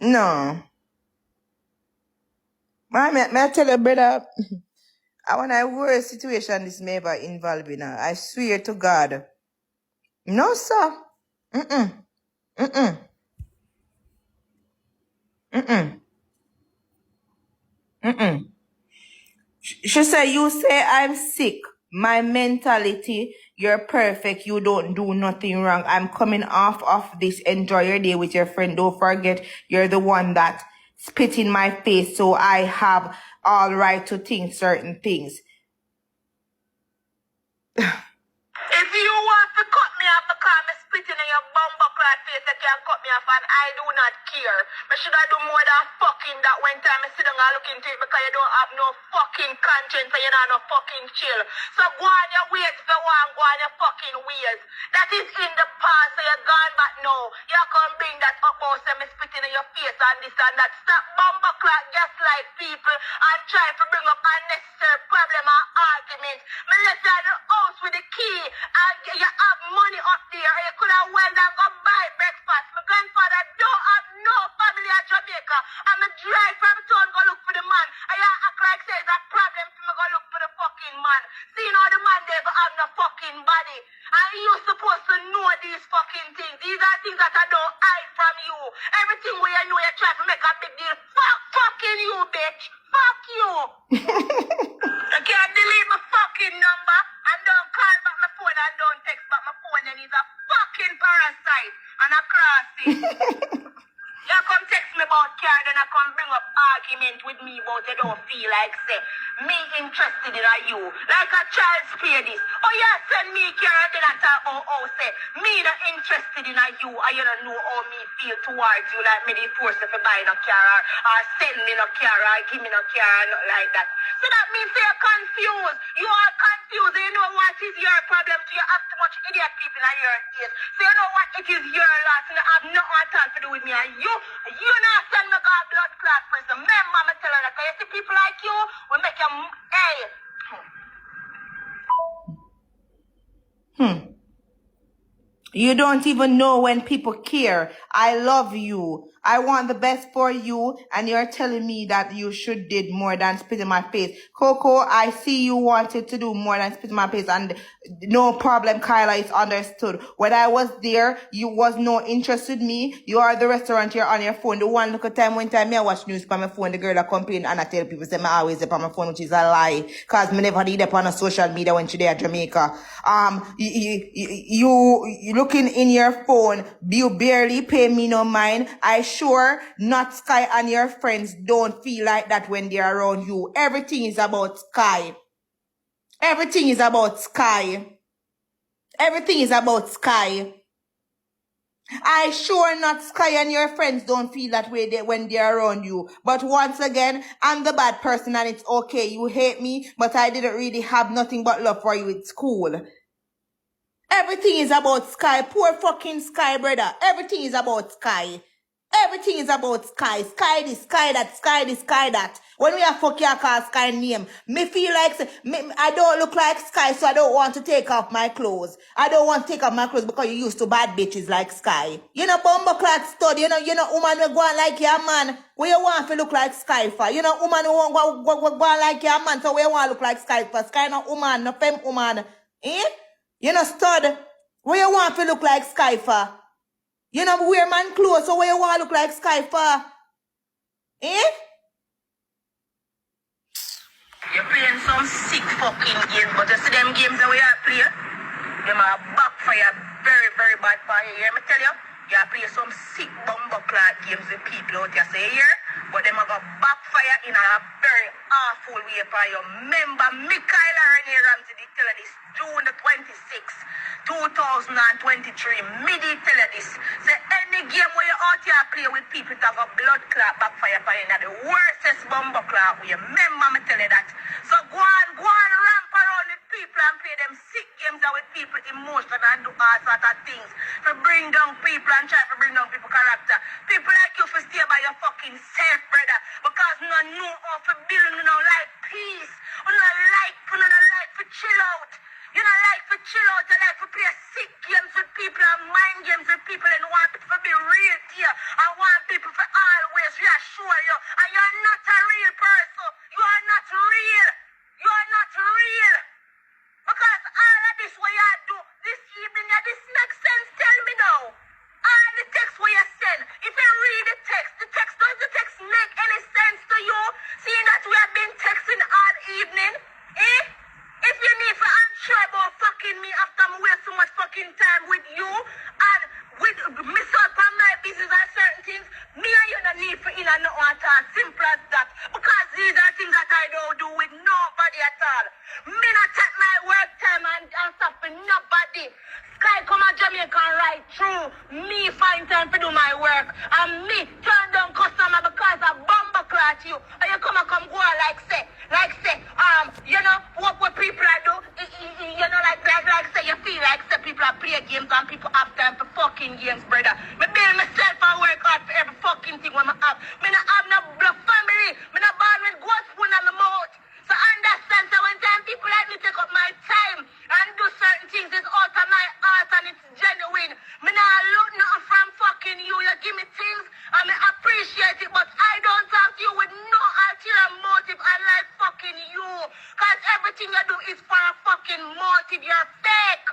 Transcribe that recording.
No. May I tell you, brother, when I worst situation this may ever involve in, I swear to God. No, sir. Mm-mm. Mm-mm. Mm-mm. Mm-mm. She said, you say I'm sick. My mentality, you're perfect. You don't do nothing wrong. I'm coming off of this. Enjoy your day with your friend. Don't forget, you're the one that spit in my face. So I have all right to think certain things. If you want to cut me off because I'm spitting in your bumbuckler face, you can cut me off and I do not care. But should I do more than fucking that when time I sit down and look into it because you don't have no fucking conscience and you don't have no fucking chill. So go on your ways if you want, go on your fucking ways. That is in the past, so you're gone back now. You can't bring that up about me spitting in your face and this and that. Stop bumbuckler just like people and try to bring up unnecessary problem or argument. Me left you at the house with the key and you have money up there and you could have went and go buy breakfast. My grandfather don't have no family at Jamaica and me drive from town go look for the man and you act like say it's a problem for me go look for the fucking man. See now the man there go have no fucking body and you supposed to know these fucking things. These are things that I don't hide from you. Everything where you know you try to make a big deal. Fucking you, bitch. Fuck you. You can't delete my fucking number and don't call back my phone and don't text back my phone and he's a fucking parasite and a crossing. You come text me about car, then I come bring up argument with me about you don't feel like say me interested in you. Like a child spare this. Oh yeah, send me car and then I talk about how say me not interested in you and you don't know how me feel towards you like me they force if you buy no car or send me no car or give me no car or not like that. So that means you're confused. You are confused. You know what is your problem? So you have too much idiot people in your ears. So you know what it is your loss and I have nothing at all to do with me and you not send me God blood clot prison. Remember me tell her that you see people like you will make you hey. You don't even know when people care. I love you. I want the best for you. And you're telling me that you should did more than spit in my face. Coco, I see you wanted to do more than spit in my face. And no problem, Kyhighlah, it's understood. When I was there, you was no interested in me. You are the restaurant, you're on your phone. The one look at time when time I watch news on my phone, the girl that complain and I tell people say I always up on my phone, which is a lie. Cause me never did up on a social media when she there at Jamaica. You looking in your phone, you barely pay me no mind. I sure not Sky and your friends don't feel like that when they're around you. Everything is about Sky. Everything is about Sky. Everything is about Sky. I sure not Sky and your friends don't feel that way when they're around you. But once again, I'm the bad person and it's okay. You hate me, but I didn't really have nothing but love for you. It's cool. Everything is about Sky. Poor fucking Sky, brother. Everything is about Sky. Everything is about Sky. Sky this, Sky that, Sky this, Sky that. When we are fucking call Sky name, me feel like I don't look like Sky, so I don't want to take off my clothes. I don't want to take off my clothes because you used to bad bitches like Sky. You know, bumbleclad stud. You know, woman will go on like your man. Where you want to look like Sky for? You know, woman who want go on like your man, so where you want to look like Sky for? Sky no woman, no femme woman. Eh? You know, stud, where you want to look like Sky for? You know, wear man clothes, so where you want to look like Sky for? Eh? You're playing some sick fucking games, but you see them games that we are playing? Them are backfire very, very bad for you. You hear me tell you? You are playing some sick bumbleclad games with people out there, say here, but them are going to backfire in a very awful way for you. Remember, Kyhighlah Renee Ramsey did tell you this June the 26th, 2023. Me did tell you this. Say any game where you out here play with people that have a blood clot backfire for you, that the worstest bumbleclad way. Remember me tell you that. So go on ramp around with people and play them sick games with people emotion and do all sort of things to bring down people and try to bring down people character. People like you for stay by your fucking self, brother, because you don't know how to build, you know, like peace. You don't like to chill out. You don't like to chill out. You like to play sick games with people and mind games with people and want people to be real here. I want people to always always reassure you. And you're not a real person. You are not real. You are not real. Because all of this what you do this evening, yeah, this makes sense. Tell me now. All the text what you send. If you read the text, does the text make any sense to you? Seeing that we have been texting all evening? Eh? If you need to unsure about fucking me after I waste so much fucking time with you and with miss out on my business and certain things, me and you don't need for in and no at all. Simple as that. Because these are things that I don't do with nobody at all. Me not take my work time and stop with nobody. Sky come and Jamaica right through. Me find time to do my work. And me turn down customer because I bumper clot you. And you come go like say, you know, what people are do, you know, like say, you feel like say people are play games and people have time for fucking games, brother. Me build myself and work hard for every fucking thing when I have. Me not have no family. Me not born with goat spoon in my mouth. So understand, so when time people like me take up my time and do certain things, it's out of my heart and it's genuine. Me not look nothing from fucking you. You give me things and me appreciate it, but I don't talk to you with no ulterior motive unlike fucking you. Cause everything you do is for a fucking motive. You're fake.